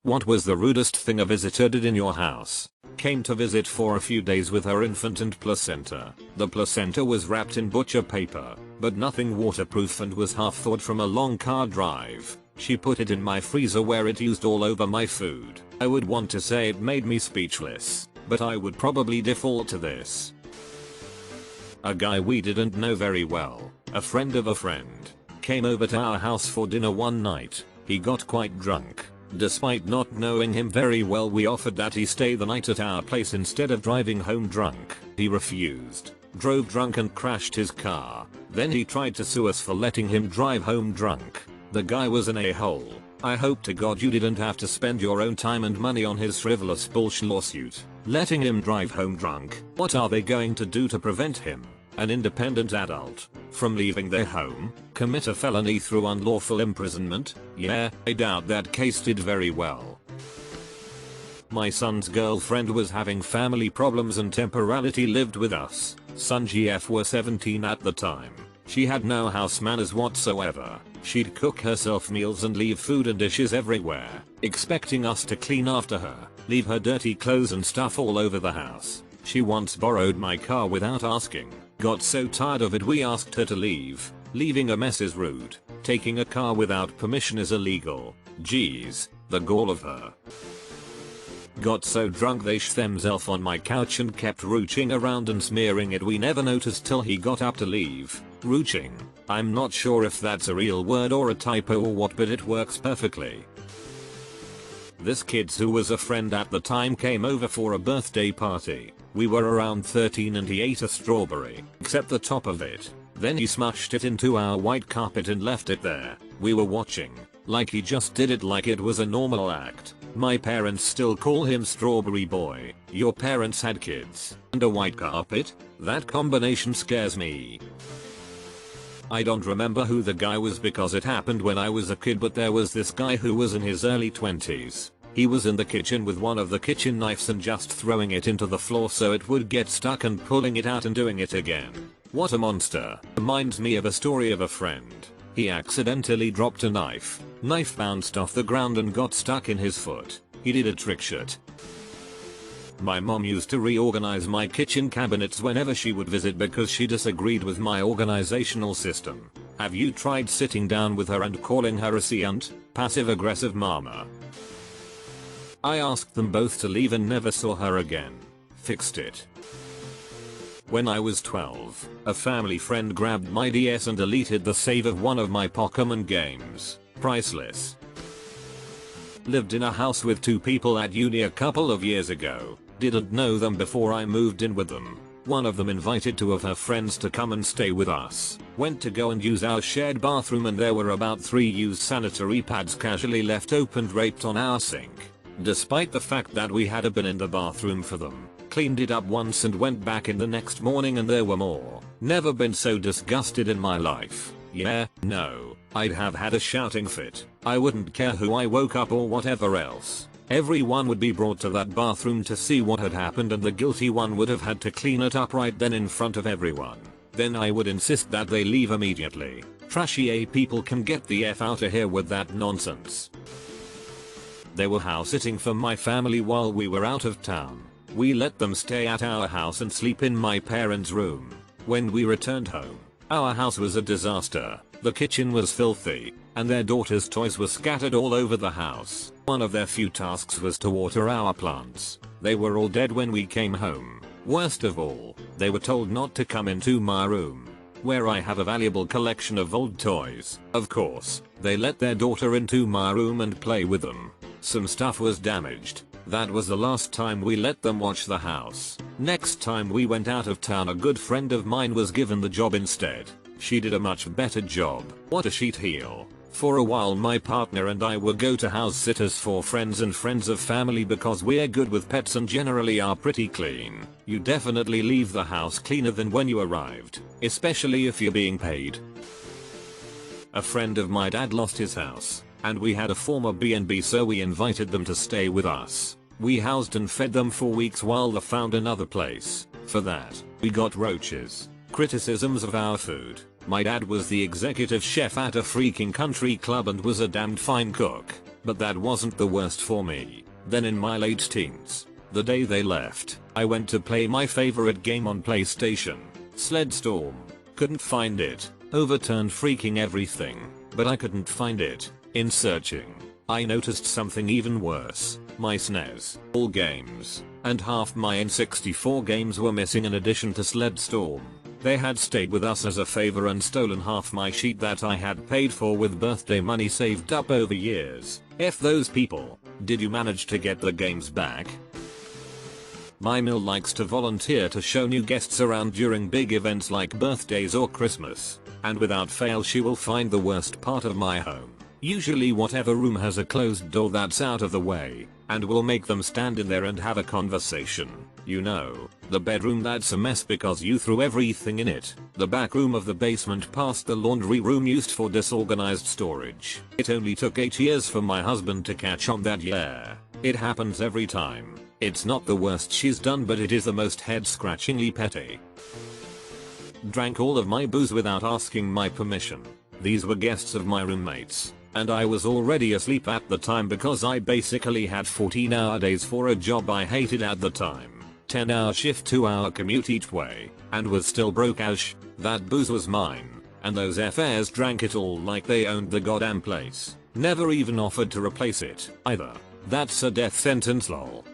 What was the rudest thing a visitor did in your house? Came to visit for a few days with her infant and placenta. The placenta was wrapped in butcher paper, but nothing waterproof and was half thawed from a long car drive. She put it in my freezer where it used all over my food. I would want to say it made me speechless, but I would probably default to this. A guy we didn't know very well, a friend of a friend, came over to our house for dinner one night. He got quite drunk. Despite not knowing him very well, we offered that he stay the night at our place instead of driving home drunk. He refused, drove drunk and crashed his car. Then he tried to sue us for letting him drive home drunk. The guy was an a-hole. I hope to God you didn't have to spend your own time and money on his frivolous bullshit lawsuit. Letting him drive home drunk. What are they going to do to prevent him, an independent adult, from leaving their home? Commit a felony through unlawful imprisonment? Yeah, I doubt that case did very well. My son's girlfriend was having family problems and temporarily lived with us. Son GF were 17 at the time. She had no house manners whatsoever. She'd cook herself meals and leave food and dishes everywhere, expecting us to clean after her, leave her dirty clothes and stuff all over the house. She once borrowed my car without asking. Got so tired of it we asked her to leave. Leaving a mess is rude. Taking a car without permission is illegal. Jeez, the gall of her. Got so drunk they sh themself on my couch and kept rooching around and smearing it. We never noticed till he got up to leave. Rooching. I'm not sure if that's a real word or a typo or what, but it works perfectly. This kid who was a friend at the time came over for a birthday party. We were around 13 and he ate a strawberry, except the top of it. Then he smushed it into our white carpet and left it there. We were watching, like he just did it like it was a normal act. My parents still call him Strawberry Boy. Your parents had kids and a white carpet? That combination scares me. I don't remember who the guy was because it happened when I was a kid, but there was this guy who was in his early 20s. He was in the kitchen with one of the kitchen knives and just throwing it into the floor so it would get stuck and pulling it out and doing it again. What a monster. Reminds me of a story of a friend. He accidentally dropped a knife. Knife bounced off the ground and got stuck in his foot. He did a trick shot. My mom used to reorganize my kitchen cabinets whenever she would visit because she disagreed with my organizational system. Have you tried sitting down with her and calling her a cunt? Passive-aggressive mama. I asked them both to leave and never saw her again. Fixed it. When I was 12, a family friend grabbed my DS and deleted the save of one of my Pokemon games. Priceless. Lived in a house with two people at uni a couple of years ago. Didn't know them before I moved in with them. One of them invited two of her friends to come and stay with us. Went to go and use our shared bathroom and there were about 3 used sanitary pads casually left open draped on our sink. Despite the fact that we had been in the bathroom for them, cleaned it up once and went back in the next morning and there were more. Never been so disgusted in my life. Yeah, no, I'd have had a shouting fit. I wouldn't care who I woke up or whatever else. Everyone would be brought to that bathroom to see what had happened and the guilty one would have had to clean it up right then in front of everyone. Then I would insist that they leave immediately. Trashy people can get the F out of here with that nonsense. They were house sitting for my family while we were out of town. We let them stay at our house and sleep in my parents' room. When we returned home, our house was a disaster. The kitchen was filthy, and their daughter's toys were scattered all over the house. One of their few tasks was to water our plants. They were all dead when we came home. Worst of all, they were told not to come into my room, where I have a valuable collection of old toys. Of course, they let their daughter into my room and play with them. Some stuff was damaged. That was the last time we let them watch the house. Next time we went out of town, a good friend of mine was given the job instead. She did a much better job. What a sheet heel. For a while my partner and I would go to house sitters for friends and friends of family because we're good with pets and generally are pretty clean. You definitely leave the house cleaner than when you arrived, especially if you're being paid. A friend of my dad lost his house, and we had a former B&B, so we invited them to stay with us. We housed and fed them for weeks while they found another place. For that, we got roaches. Criticisms of our food. My dad was the executive chef at a freaking country club and was a damned fine cook. But that wasn't the worst for me. Then in my late teens, the day they left, I went to play my favorite game on PlayStation, Sled Storm. Couldn't find it. Overturned freaking everything, but I couldn't find it. In searching, I noticed something even worse. My SNES, all games, and half my N64 games were missing in addition to Sled Storm. They had stayed with us as a favor and stolen half my sheet that I had paid for with birthday money saved up over years. F those people. Did you manage to get the games back? My Mill likes to volunteer to show new guests around during big events like birthdays or Christmas, and without fail she will find the worst part of my home. Usually whatever room has a closed door that's out of the way, and will make them stand in there and have a conversation. You know, the bedroom that's a mess because you threw everything in it, the back room of the basement past the laundry room used for disorganized storage. It only took 8 years for my husband to catch on that. Yeah, it happens every time. It's not the worst she's done, but it is the most head-scratchingly petty. Drank all of my booze without asking my permission. These were guests of my roommates, and I was already asleep at the time because I basically had 14-hour days for a job I hated at the time. 10-hour shift, 2-hour commute each way, and was still broke as sh. That booze was mine, and those FAs drank it all like they owned the goddamn place. Never even offered to replace it, either. That's a death sentence lol.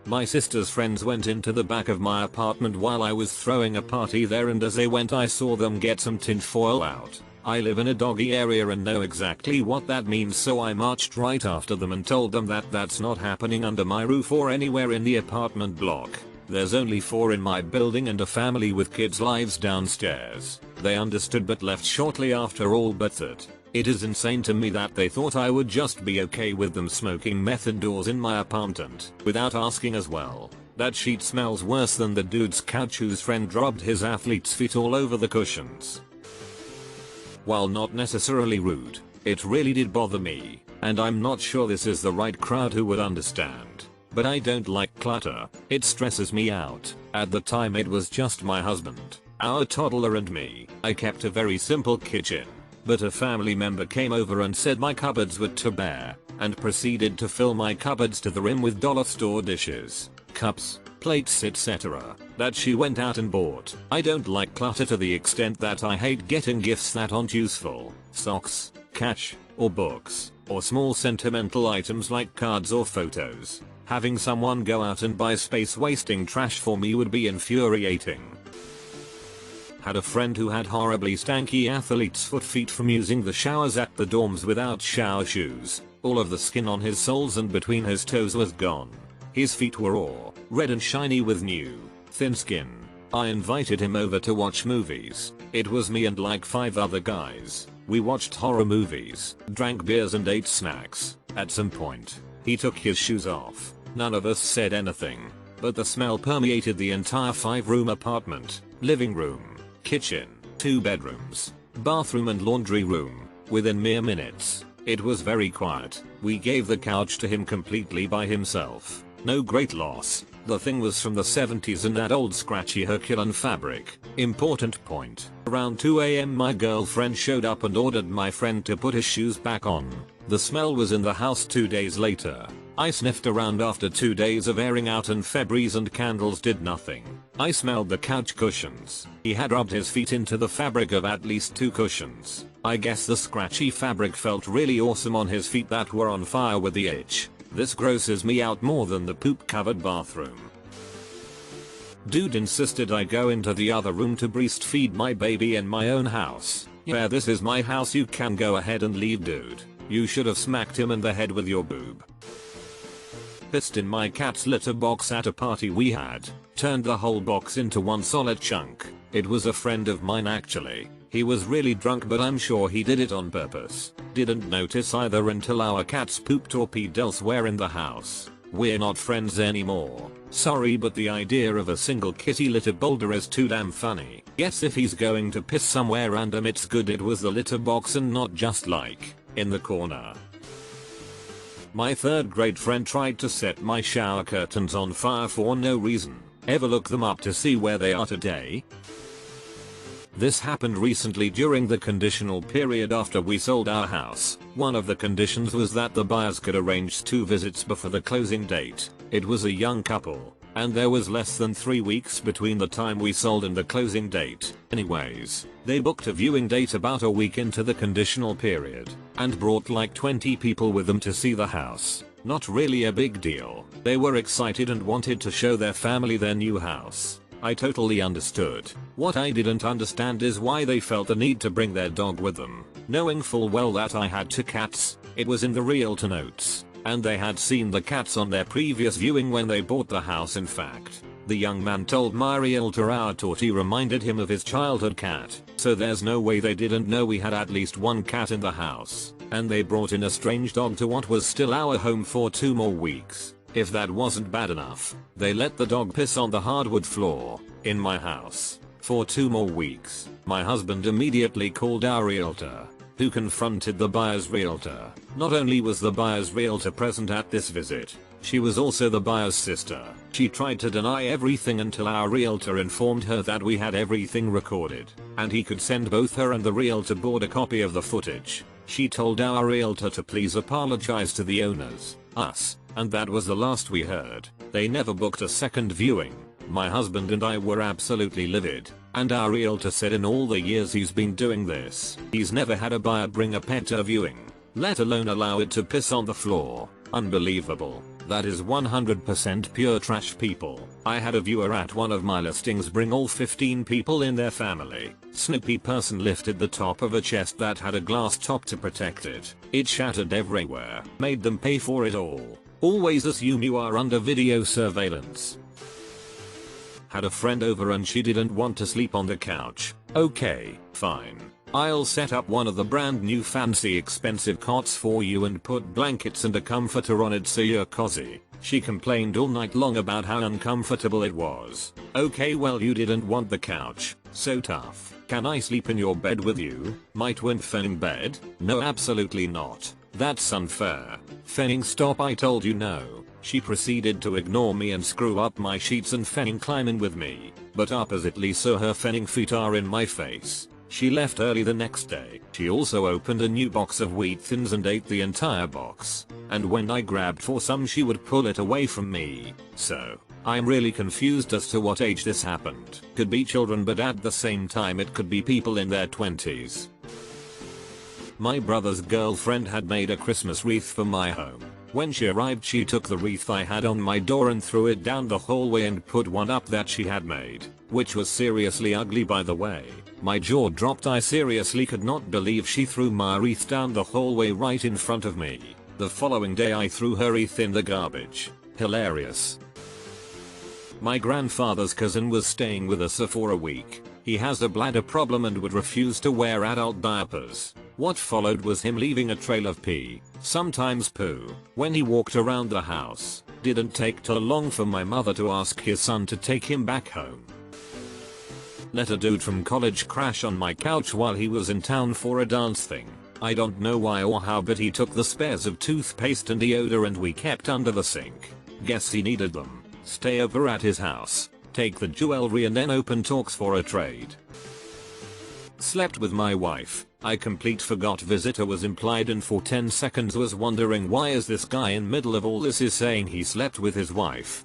My sister's friends went into the back of my apartment while I was throwing a party there, and as they went I saw them get some tinfoil out. I live in a doggy area and know exactly what that means, so I marched right after them and told them that that's not happening under my roof or anywhere in the apartment block. There's only 4 in my building and a family with kids lives downstairs. They understood but left shortly after all but that. It is insane to me that they thought I would just be okay with them smoking meth indoors in my apartment without asking as well. That sheet smells worse than the dude's couch whose friend dropped his athlete's feet all over the cushions. While not necessarily rude, it really did bother me, and I'm not sure this is the right crowd who would understand. But I don't like clutter. It stresses me out. At the time it was just my husband, our toddler and me. I kept a very simple kitchen, but a family member came over and said my cupboards were too bare, and proceeded to fill my cupboards to the rim with dollar store dishes, cups, plates, etc. that she went out and bought. I don't like clutter to the extent that I hate getting gifts that aren't useful. Socks, cash, or books, or small sentimental items like cards or photos. Having someone go out and buy space wasting trash for me would be infuriating. Had a friend who had horribly stanky athlete's foot feet from using the showers at the dorms without shower shoes. All of the skin on his soles and between his toes was gone. His feet were all red and shiny with new, thin skin. I invited him over to watch movies. It was me and like 5 other guys. We watched horror movies, drank beers and ate snacks. At some point, he took his shoes off. None of us said anything, but the smell permeated the entire 5-room apartment. Living room, kitchen, 2 bedrooms, bathroom and laundry room, within mere minutes. It was very quiet. We gave the couch to him completely by himself. No great loss. The thing was from the 70s and that old scratchy Herculean fabric. Important point. Around 2 AM my girlfriend showed up and ordered my friend to put his shoes back on. The smell was in the house 2 days later. I sniffed around after 2 days of airing out and Febreze and candles did nothing. I smelled the couch cushions. He had rubbed his feet into the fabric of at least 2 cushions. I guess the scratchy fabric felt really awesome on his feet that were on fire with the itch. This grosses me out more than the poop covered bathroom. Dude insisted I go into the other room to breastfeed my baby in my own house. Yeah, this is my house, you can go ahead and leave, dude. You should have smacked him in the head with your boob. Pissed in my cat's litter box at a party we had. Turned the whole box into one solid chunk. It was a friend of mine actually. He was really drunk, but I'm sure he did it on purpose. Didn't notice either until our cats pooped or peed elsewhere in the house. We're not friends anymore. Sorry, but the idea of a single kitty litter boulder is too damn funny. Guess if he's going to piss somewhere random, it's good it was the litter box and not just like in the corner. My 3rd grade friend tried to set my shower curtains on fire for no reason. Ever look them up to see where they are today? This happened recently during the conditional period after we sold our house. One of the conditions was that the buyers could arrange 2 visits before the closing date. It was a young couple, and there was less than 3 weeks between the time we sold and the closing date. Anyways, they booked a viewing date about a week into the conditional period, and brought like 20 people with them to see the house. Not really a big deal. They were excited and wanted to show their family their new house. I totally understood. What I didn't understand is why they felt the need to bring their dog with them. Knowing full well that I had 2 cats, it was in the realtor notes, and they had seen the cats on their previous viewing when they bought the house. In fact, the young man told my realtor our tortie reminded him of his childhood cat, so there's no way they didn't know we had at least 1 cat in the house, and they brought in a strange dog to what was still our home for 2 more weeks. If that wasn't bad enough, they let the dog piss on the hardwood floor in my house for 2 more weeks. My husband immediately called our realtor, who confronted the buyer's realtor. Not only was the buyer's realtor present at this visit, she was also the buyer's sister. She tried to deny everything until our realtor informed her that we had everything recorded, and he could send both her and the realtor board a copy of the footage. She told our realtor to please apologize to the owners, us, and that was the last we heard. They never booked a second viewing. My husband and I were absolutely livid, and our realtor said in all the years he's been doing this, he's never had a buyer bring a pet to a viewing, let alone allow it to piss on the floor. Unbelievable. That is 100% pure trash, people. I had a viewer at one of my listings bring all 15 people in their family. Snippy person lifted the top of a chest that had a glass top to protect it. It shattered everywhere. Made them pay for it all. Always assume you are under video surveillance. Had a friend over and she didn't want to sleep on the couch. Okay, fine. I'll set up one of the brand new fancy expensive cots for you and put blankets and a comforter on it so you're cozy. She complained all night long about how uncomfortable it was. Okay, well, you didn't want the couch. So tough. Can I sleep in your bed with you? My twin fanning bed? No, absolutely not. That's unfair. Fanning, stop, I told you no. She proceeded to ignore me and screw up my sheets and fanning climb in with me, but oppositely so her fanning feet are in my face. She left early the next day. She also opened a new box of wheat thins and ate the entire box, and when I grabbed for some she would pull it away from me. So, I'm really confused as to what age this happened. Could be children, but at the same time it could be people in their 20s. My brother's girlfriend had made a Christmas wreath for my home. When she arrived, she took the wreath I had on my door and threw it down the hallway and put one up that she had made, which was seriously ugly, by the way. My jaw dropped. I seriously could not believe she threw my wreath down the hallway right in front of me. The following day I threw her wreath in the garbage. Hilarious. My grandfather's cousin was staying with us for a week. He has a bladder problem and would refuse to wear adult diapers. What followed was him leaving a trail of pee, sometimes poo, when he walked around the house. Didn't take too long for my mother to ask his son to take him back home. Let a dude from college crash on my couch while he was in town for a dance thing. I don't know why or how, but he took the spares of toothpaste and deodorant we kept under the sink. Guess he needed them. Stay over at his house, take the jewelry, and then open talks for a trade. Slept with my wife. I complete forgot visitor was implied and for 10 seconds was wondering why is this guy in middle of all this is saying he slept with his wife.